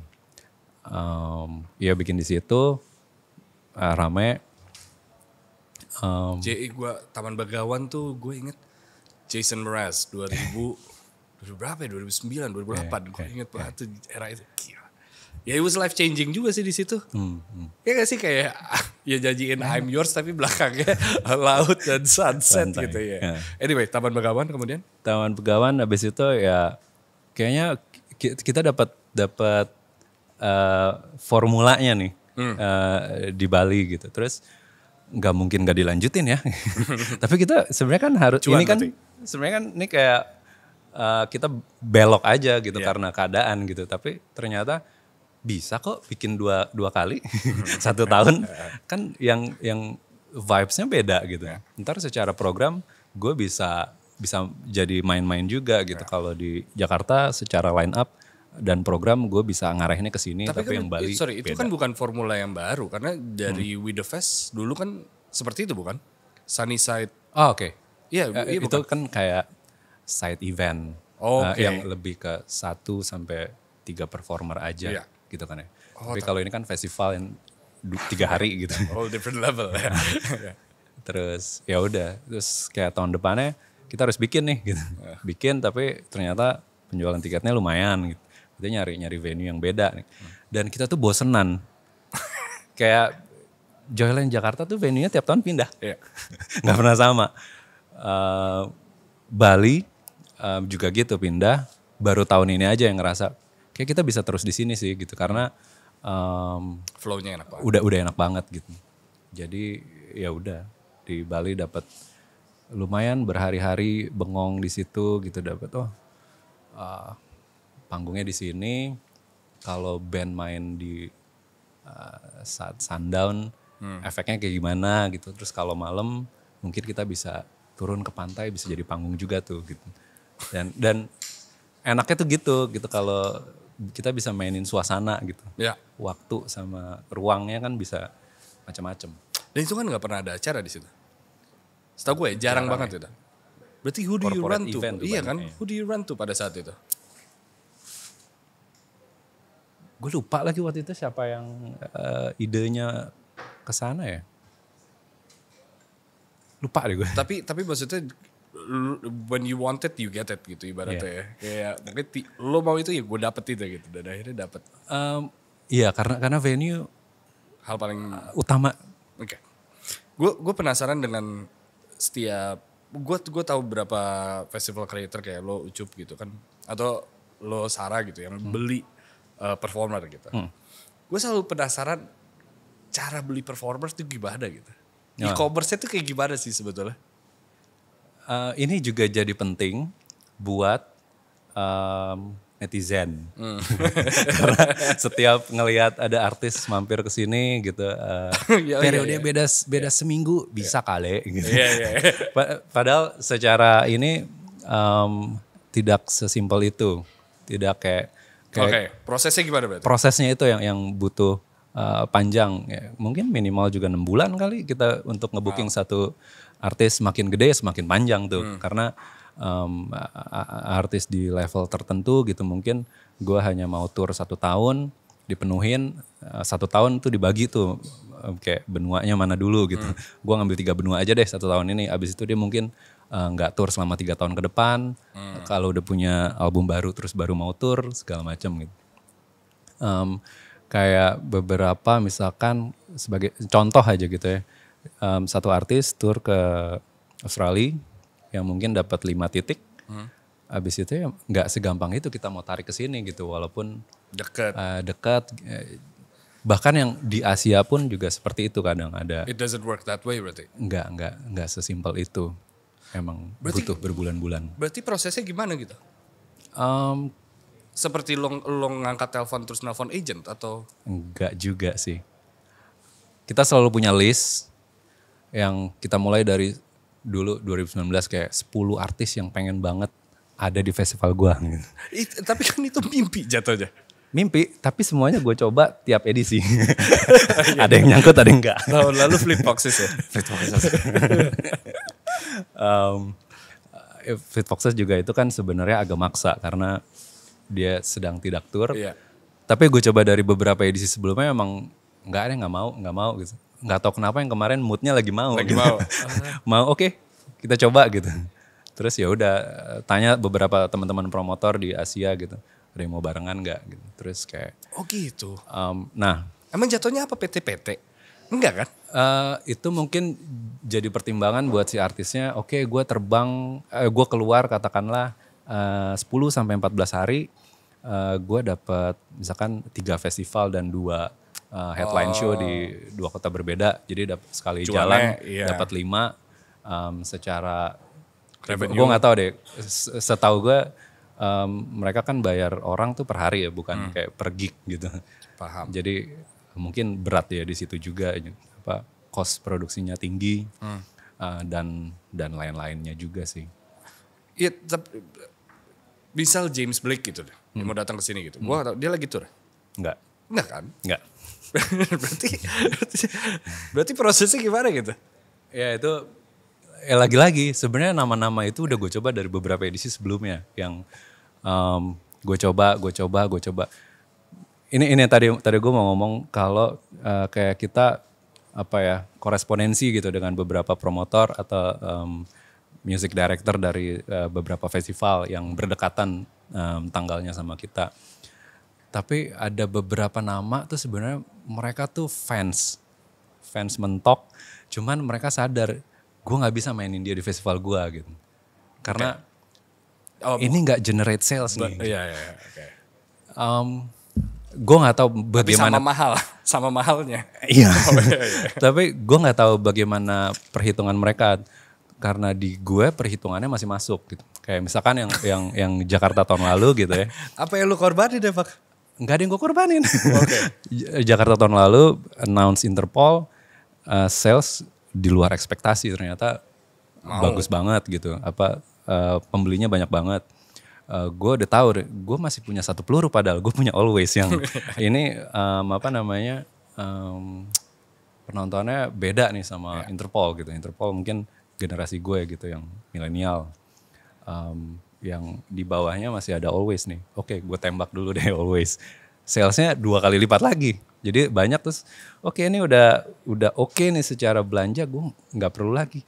Ya bikin di situ rame. Taman Begawan tuh gue inget Jason Mraz 2000 berapa ya, 2009, 2008, gue inget banget tuh era itu. Gila. Ya it was life changing juga sih di situ. Ya gak sih kayak ya janjiin I'm yours tapi belakangnya laut dan sunset Santai. gitu ya. Ya. Anyway, Taman Begawan kemudian? Taman Begawan habis itu ya kayaknya kita dapat formulanya nih di Bali gitu. Terus nggak mungkin nggak dilanjutin ya. Tapi kita sebenarnya kan harus Cuan ini kan berarti. sebenarnya kan ini kayak kita belok aja gitu karena keadaan gitu. Tapi ternyata bisa kok bikin dua kali 1 tahun kan yang vibes-nya beda gitu. Ntar secara program gue bisa jadi main-main juga gitu. Kalau di Jakarta secara line up dan program gue bisa ngarahinnya ke sini, tapi kan, yang Bali sorry, itu beda. kan bukan formula yang baru karena dari We The Fest dulu kan seperti itu bukan? Sunnyside. Oh, oke. Iya, iya Itu bukan? kan kayak side event Oke. yang lebih ke 1 sampai 3 performer aja Iya. gitu kan ya. Tapi kalau ini kan festival yang 3 hari gitu. All different level ya. Terus ya udah, terus kayak tahun depannya kita harus bikin nih gitu. Bikin tapi ternyata penjualan tiketnya lumayan gitu. Kita nyari venue yang beda nih. Dan kita tuh bosenan. Kayak Joyland Jakarta tuh venue-nya tiap tahun pindah. Iya. Nggak pernah sama. Bali juga gitu pindah. Baru tahun ini aja yang ngerasa kayak kita bisa terus di sini sih gitu. Karena Flow-nya enak banget. udah enak banget gitu. Jadi ya udah di Bali dapat lumayan berhari-hari bengong di situ gitu, dapat panggungnya di sini. Kalau band main di saat sundown efeknya kayak gimana gitu. Terus kalau malam mungkin kita bisa turun ke pantai, bisa jadi panggung juga tuh gitu. Dan enaknya tuh gitu kalau kita bisa mainin suasana gitu. Ya. Waktu sama ruangnya kan bisa macam-macam. Dan itu kan nggak pernah ada acara di situ. Setahu gue jarang banget itu. Berarti who do you Corporate run to? event tuh Iya kan? banyaknya. Who do you run to pada saat itu? Gue lupa lagi waktu itu siapa yang idenya ke sana ya. Lupa deh gue. Tapi maksudnya when you want it you get it gitu ibaratnya ya. Kayak mungkin lo mau itu ya gue dapet itu gitu. Dan akhirnya dapet Iya karena venue hal paling utama. oke. Gue penasaran dengan setiap gue tahu berapa festival creator kayak lo Ucup gitu kan atau lo Sarah gitu yang beli performer gitu. Gue selalu penasaran cara beli performer itu gimana gitu. E-commerce-nya tuh kayak gimana sih sebetulnya? Ini juga jadi penting buat netizen. Karena setiap ngelihat ada artis mampir ke sini gitu, periode beda seminggu bisa kali gitu. Padahal secara ini tidak sesimpel itu, tidak kayak Oke, prosesnya gimana berarti? prosesnya itu yang butuh panjang. Ya, mungkin minimal juga 6 bulan kali kita untuk ngebooking satu artis. Semakin gede semakin panjang tuh, karena artis di level tertentu gitu mungkin gue hanya mau tour 1 tahun dipenuhin 1 tahun tuh dibagi tuh kayak benuanya mana dulu gitu. Gue ngambil 3 benua aja deh 1 tahun ini, abis itu dia mungkin nggak tour selama 3 tahun ke depan. Kalau udah punya album baru terus baru mau tour segala macam gitu. Kayak beberapa misalkan sebagai contoh aja gitu ya, satu artis tour ke Australia yang mungkin dapat 5 titik, abis itu ya nggak segampang itu kita mau tarik ke sini gitu, walaupun dekat. Bahkan yang di Asia pun juga seperti itu kadang ada. It doesn't work that way berarti? Nggak sesimpel itu, emang Berarti- butuh berbulan-bulan. Berarti prosesnya gimana gitu? Seperti lo ngangkat telepon terus nelfon agent atau? Enggak juga sih. Kita selalu punya list yang kita mulai dari dulu 2019 kayak 10 artis yang pengen banget ada di festival gua gitu. Tapi kan itu mimpi jatuhnya. Mimpi, tapi semuanya gue coba tiap edisi. Ada yang nyangkut, ada yang enggak. Tahun lalu Flip Foxes ya? Fleet Foxes juga itu kan sebenarnya agak maksa karena dia sedang tidak tour. Iya. Tapi gue coba dari beberapa edisi sebelumnya emang nggak mau gitu. Nggak tahu kenapa yang kemarin moodnya lagi mau. Lagi gitu. mau. Mau oke, kita coba gitu. Terus ya udah tanya beberapa teman-teman promotor di Asia gitu, ada yang mau barengan nggak gitu. Terus kayak, Oh gitu. nah Emang jatuhnya apa PT-PT? Enggak kan? itu mungkin jadi pertimbangan buat si artisnya. Oke, gue terbang, gue keluar katakanlah 10 sampai 14 hari, gue dapat misalkan 3 festival dan 2 headline show di 2 kota berbeda. Jadi sekali Cuannya, jalan iya. dapat 5 secara Revenue. gue nggak tahu deh. Setahu gue mereka kan bayar orang tuh per hari ya, bukan kayak per gig gitu. Paham. Jadi mungkin berat ya di situ juga, apa cost produksinya tinggi dan lain-lainnya juga sih. Iya, misal James Blake gitu deh, dia mau datang ke sini gitu. Gua tahu dia lagi tour. Enggak, Enggak kan? enggak. berarti prosesnya gimana gitu? Ya itu lagi-lagi sebenarnya nama-nama itu udah gue coba dari beberapa edisi sebelumnya yang gue coba. Ini tadi gue mau ngomong kalau kayak kita apa ya korespondensi gitu dengan beberapa promotor atau music director dari beberapa festival yang berdekatan tanggalnya sama kita. Tapi ada beberapa nama tuh sebenarnya mereka tuh fans mentok, cuman mereka sadar gue nggak bisa mainin dia di festival gue gitu, karena ini nggak generate sales nih. Iya, oke. Gue nggak tahu Tapi bagaimana. sama mahalnya. Iya. Tapi gue nggak tahu bagaimana perhitungan mereka, karena di gue perhitungannya masih masuk gitu. Kayak misalkan yang Jakarta tahun lalu gitu ya. Apa yang lu korbanin deh, Pak? Nggak ada yang gue korbanin. Jakarta tahun lalu announce Interpol, sales di luar ekspektasi, ternyata bagus banget gitu. Apa pembelinya banyak banget. Gue udah tahu, gue masih punya 1 peluru padahal gue punya Always yang ini penontonnya beda nih sama Interpol gitu. Interpol mungkin generasi gue gitu yang milenial. Yang di bawahnya masih ada Always nih. Oke, gue tembak dulu deh Always. Salesnya 2 kali lipat lagi. Jadi banyak terus. Oke, ini udah oke nih secara belanja, gue nggak perlu lagi.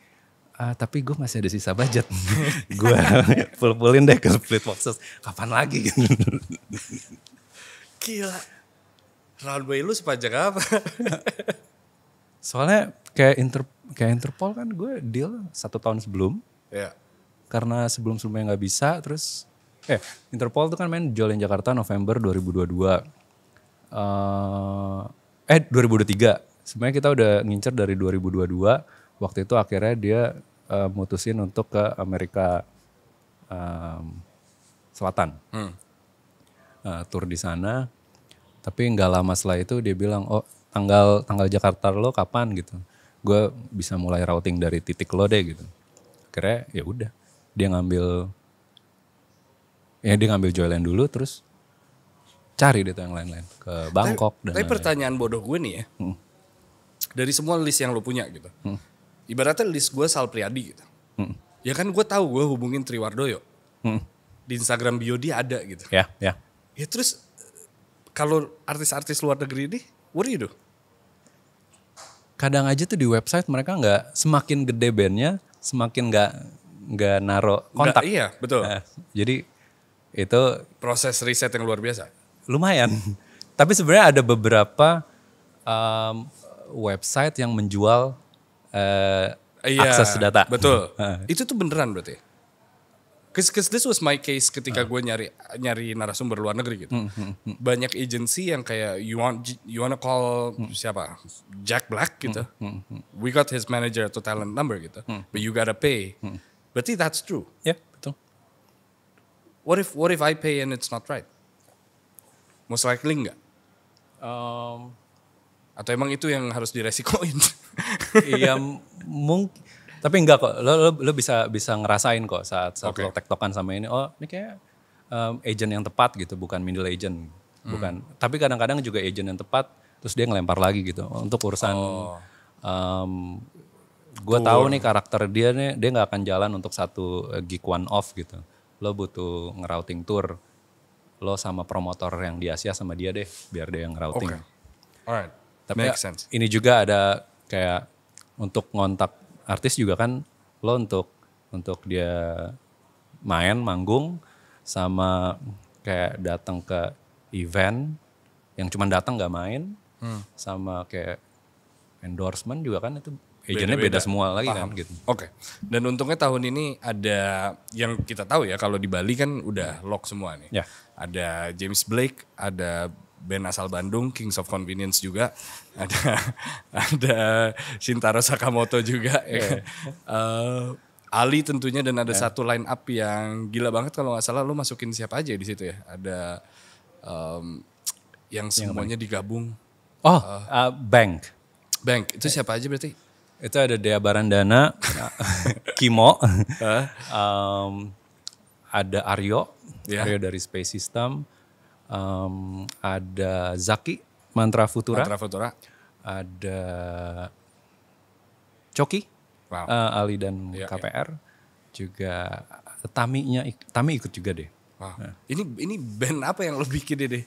Tapi gue masih ada sisa budget. Gue full-fullin deh ke Split Foxes. Kapan lagi? Gila. Runway lu sepanjang apa? Soalnya kayak Interpol kan gue deal 1 tahun sebelum. Ya. Karena sebelum-sebelumnya nggak bisa, terus Interpol tuh kan main Jolin Jakarta November 2022. 2023. Sebenarnya kita udah ngincer dari 2022. Waktu itu akhirnya dia mutusin untuk ke Amerika Selatan. Tour di sana. Tapi nggak lama setelah itu dia bilang, oh tanggal Jakarta lo kapan gitu. Gue bisa mulai routing dari titik lo deh gitu. Akhirnya ya udah. Dia ngambil Joyland dulu, terus cari deh tuh yang lain-lain ke Bangkok dan Tapi lain-lain. pertanyaan bodoh gue nih ya. Dari semua list yang lo punya gitu. Ibaratnya list gue Sal Priadi gitu. Ya kan gue tahu gue hubungin Triwardoyo. Di Instagram bio dia ada gitu. Ya. Ya terus kalau artis-artis luar negeri ini, what do you do? Kadang aja tuh di website mereka nggak, semakin gede bandnya semakin nggak naro kontak. Iya, betul. Jadi itu Proses riset yang luar biasa. lumayan. Tapi sebenarnya ada beberapa website yang menjual akses data. Betul. Itu tuh beneran berarti. Cause this was my case ketika gue nyari narasumber luar negeri gitu. Banyak agency yang kayak you wanna call siapa? Jack Black gitu. We got his manager atau talent number gitu. But you gotta pay. Berarti that's true. Ya, betul. What if I pay and it's not right? Most likely enggak. Atau emang itu yang harus diresikoin? Iya mungkin, tapi enggak kok. Lo bisa ngerasain kok saat lo tektokan sama ini. Oh ini kayak agent yang tepat gitu, bukan middle agent, bukan. Tapi kadang-kadang juga agent yang tepat, terus dia ngelempar lagi gitu untuk urusan. Gue tahu nih karakter dia nih, dia nggak akan jalan untuk satu gig one off gitu. Lo butuh ngerouting tour, lo sama promotor yang di Asia sama dia deh, biar dia yang ngerouting. Alright. Tapi Makes sense. ini juga ada kayak untuk ngontak artis juga kan, lo untuk untuk dia main, manggung, sama kayak datang ke event yang cuma datang nggak main, sama kayak endorsement juga kan itu agentnya beda semua lagi kan gitu. Oke. Dan untungnya tahun ini ada yang kita tahu ya kalau di Bali kan udah lock semua nih. Ya. Ada James Blake, ada band asal Bandung Kings of Convenience juga, ada Shintaro Sakamoto juga. Ya. Ali tentunya dan ada satu line up yang gila banget kalau nggak salah lo masukin siapa aja di situ ya. Ada yang semuanya digabung. Oh, Bank. Bank itu siapa aja berarti? Itu ada Dea Barandana, Kimo, ada Aryo, Aryo dari Space System, ada Zaki, Mantra Futura, ada Coki, Ali dan KPR, juga Tami ikut juga deh. Wow. Ini band apa yang lo bikin deh?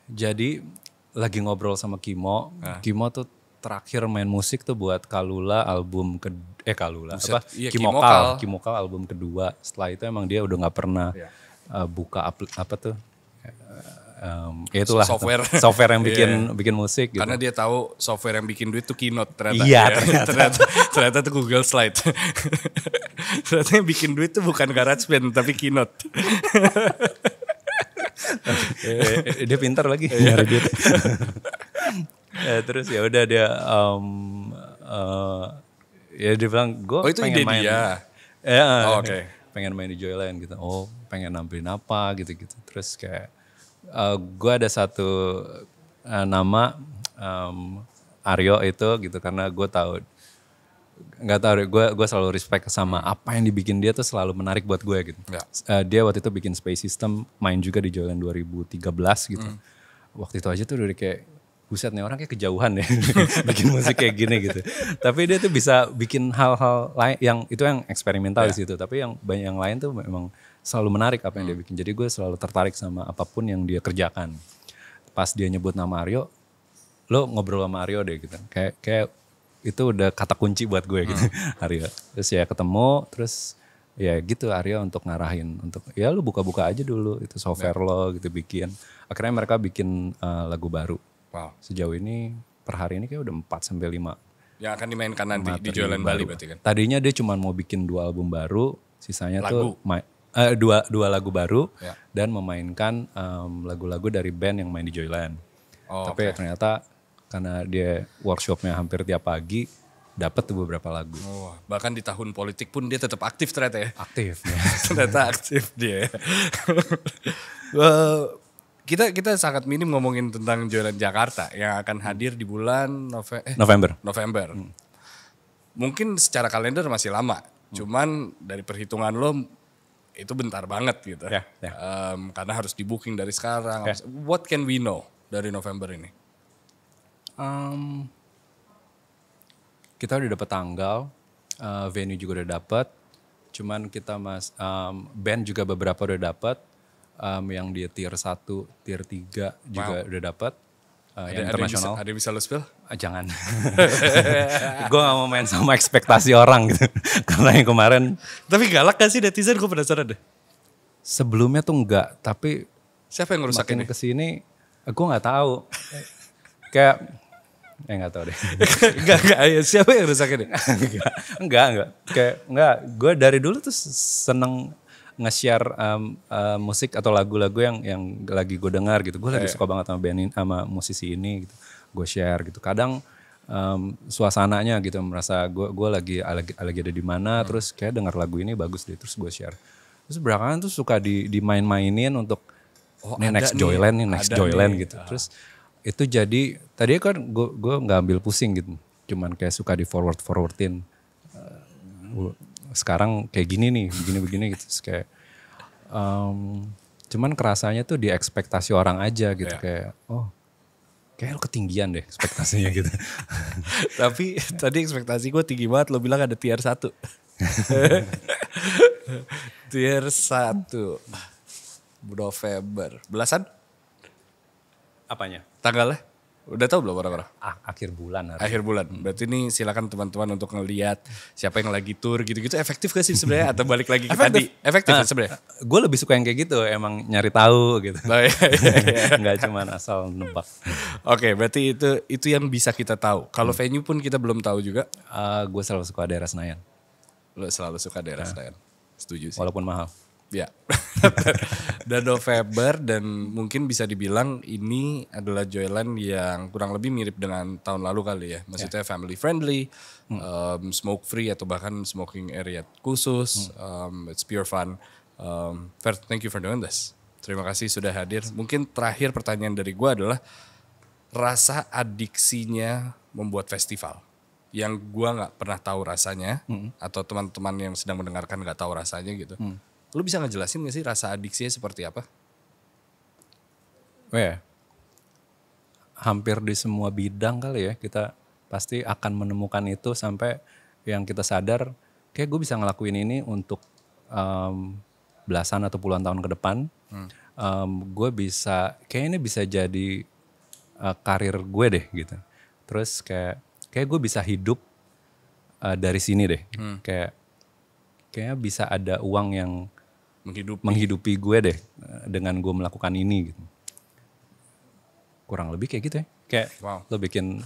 Jadi lagi ngobrol sama Kimo, Kimo tuh terakhir main musik tuh buat Kalula album Kimokal album kedua. Setelah itu emang dia udah nggak pernah buka apa tuh itulah software yang bikin musik gitu. Karena dia tahu software yang bikin duit tuh Keynote ternyata. Iya, ternyata tuh Google Slide. Ternyata yang bikin duit tuh bukan GarageBand tapi Keynote. Dia pintar lagi nyari duit. Terus ya udah dia ya dia bilang gue pengen main. Dia. Oke. Pengen main di Joyland gitu. Oh, pengen nampilin apa gitu-gitu. Terus kayak gue ada satu nama Aryo itu gitu karena gue tahu nggak tahu deh, gue selalu respect sama apa yang dibikin dia tuh selalu menarik buat gue gitu. Dia waktu itu bikin Space System, main juga di Joyland 2013 gitu. Waktu itu aja tuh udah kayak buset nih orang kayak kejauhan ya bikin musik kayak gini gitu. Tapi dia tuh bisa bikin hal-hal lain yang itu yang eksperimental di situ. Tapi yang banyak yang lain tuh memang selalu menarik apa yang dia bikin. Jadi gue selalu tertarik sama apapun yang dia kerjakan. Pas dia nyebut nama Aryo, lo ngobrol sama Aryo deh gitu. Kayak itu udah kata kunci buat gue gitu Aryo. Terus ya ketemu, terus ya gitu Aryo untuk ngarahin untuk ya lu buka-buka aja dulu itu software lo gitu bikin. Akhirnya mereka bikin lagu baru. Wow. Sejauh ini per hari ini kayak udah 4 sampai 5 yang akan dimainkan nanti di Joyland Bali berarti kan. Tadinya dia cuma mau bikin 2 album baru, sisanya tuh dua lagu baru dan memainkan lagu-lagu dari band yang main di Joyland. Tapi ternyata karena dia workshopnya hampir tiap pagi, dapat tuh beberapa lagu. Bahkan di tahun politik pun dia tetap aktif ternyata ya. Aktif. Ternyata aktif dia. Kita sangat minim ngomongin tentang Joyland Jakarta yang akan hadir di bulan November. Mungkin secara kalender masih lama, cuman dari perhitungan lo itu bentar banget gitu. Karena harus di booking dari sekarang. What can we know dari November ini? Kita udah dapet tanggal, venue juga udah dapet, cuman kita band juga beberapa udah dapet. Yang di tier 1, tier 3 juga udah dapat yang internasional. Ada yang bisa lo spill? Jangan. Gue gak mau main sama ekspektasi orang gitu. Karena yang kemarin. Tapi galak gak sih netizen, gue penasaran deh. Sebelumnya tuh enggak, tapi. Siapa yang ngerusakin makin kesini, gue gak tahu. Kayak, gak tahu deh. Enggak, siapa yang ngerusakin? Enggak. Kayak, gue dari dulu tuh seneng nge-share musik atau lagu-lagu yang lagi gue dengar gitu. Gue lagi suka banget sama band ini, sama musisi ini gitu. Gue share gitu. Kadang suasananya gitu merasa gue lagi ada di mana, terus kayak dengar lagu ini bagus deh, terus gue share. Terus belakangan tuh suka dimain-mainin untuk next Joyland gitu. Terus itu jadi tadi kan gue nggak ambil pusing gitu. Cuman kayak suka di forwardin. Sekarang kayak gini nih, begini gitu. Terus kayak, cuman kerasanya tuh di ekspektasi orang aja gitu. Kayak, kayak lo ketinggian deh ekspektasinya gitu. Tapi tadi ekspektasi gue tinggi banget, lo bilang ada tier 1. Tier 1, November. Belasan? Apanya? Tanggalnya? Udah tahu belum orang-orang? Akhir bulan. Akhir bulan. Berarti ini silakan teman-teman untuk ngelihat siapa yang lagi tour gitu-gitu. Efektif gak sih sebenarnya? Atau balik lagi ke tadi? Efektif sebenarnya? Gue lebih suka yang kayak gitu, emang nyari tahu gitu. Oh, iya. Nggak cuma asal nebak. Oke, berarti itu yang bisa kita tahu. Kalau venue pun kita belum tahu juga. Gue selalu suka daerah Senayan. Lo selalu suka daerah Senayan. Setuju sih. Walaupun mahal. Ya. Dan November dan mungkin bisa dibilang ini adalah Joyland yang kurang lebih mirip dengan tahun lalu kali ya. Maksudnya family friendly, smoke free atau bahkan smoking area khusus. It's pure fun. Fer, thank you for doing this. Terima kasih sudah hadir. Mungkin terakhir pertanyaan dari gue adalah rasa adiksinya membuat festival. Yang gue gak pernah tahu rasanya atau teman-teman yang sedang mendengarkan gak tahu rasanya gitu. Lu bisa ngejelasin gak sih rasa adiksinya seperti apa? Hampir di semua bidang kali ya kita pasti akan menemukan itu sampai yang kita sadar kayak gue bisa ngelakuin ini untuk belasan atau puluhan tahun ke depan. Gue bisa, kayak ini bisa jadi karir gue deh gitu. Terus kayak gue bisa hidup dari sini deh. Kayaknya bisa ada uang yang menghidupi gue deh dengan gue melakukan ini gitu. Kurang lebih kayak gitu ya. Kayak lo bikin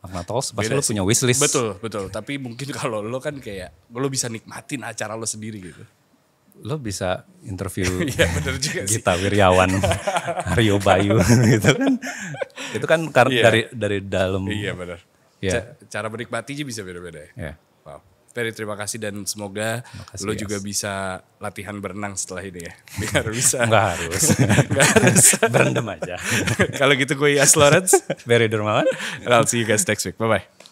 Magnatos pasti lo punya wishlist. Betul. Tapi mungkin kalau lo kan kayak lo bisa nikmatin acara lo sendiri gitu. Lo bisa interview Iya bener juga sih. Gita Wirjawan, Aryo Bayu gitu kan. Itu kan dari dalam. Iya benar. Yeah. Cara menikmatinya bisa beda-beda ya. Yeah. Wow. Ferry, terima kasih dan semoga lo juga bisa latihan berenang setelah ini ya. Biar bisa. Nggak harus. Berendam aja. Kalau gitu gue Yas Lawrence. Ferry Dermawan. And I'll see you guys next week. Bye-bye.